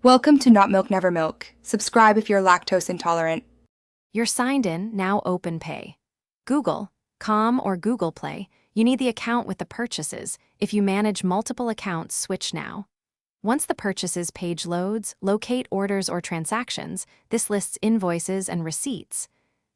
Welcome to Not Milk Never Milk. Subscribe if you're lactose intolerant. You're signed in, now open Pay. Google, or Google Play, you need the account with the purchases. If you manage multiple accounts, switch now. Once the purchases page loads, locate orders or transactions. This lists invoices and receipts.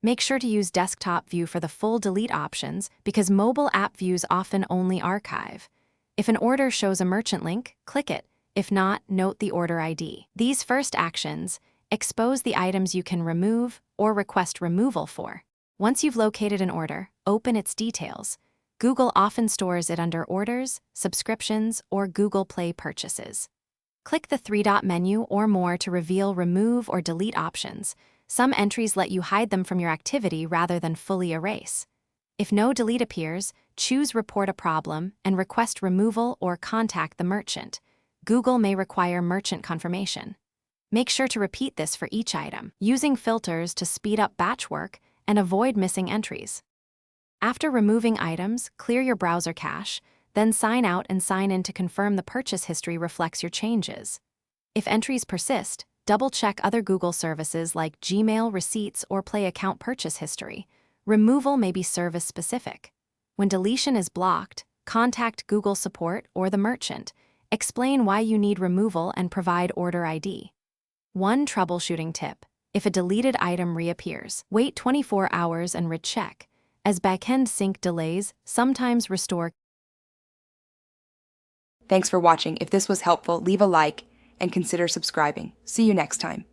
Make sure to use desktop view for the full delete options because mobile app views often only archive. If an order shows a merchant link, click it. If not, note the order ID. These first actions expose the items you can remove or request removal for. Once you've located an order, open its details. Google often stores it under Orders, Subscriptions, or Google Play Purchases. Click the three-dot menu or more to reveal remove or delete options. Some entries let you hide them from your activity rather than fully erase. If no delete appears, choose Report a Problem and request removal or contact the merchant. Google may require merchant confirmation. Make sure to repeat this for each item, using filters to speed up batch work and avoid missing entries. After removing items, clear your browser cache, then sign out and sign in to confirm the purchase history reflects your changes. If entries persist, double-check other Google services like Gmail, Receipts, or Play Account purchase history. Removal may be service-specific. When deletion is blocked, contact Google support or the merchant. Explain why you need removal and provide order ID. One troubleshooting tip: if a deleted item reappears, wait 24 hours and recheck, as backend sync delays sometimes restore. Thanks for watching. If this was helpful, leave a like and consider subscribing. See you next time.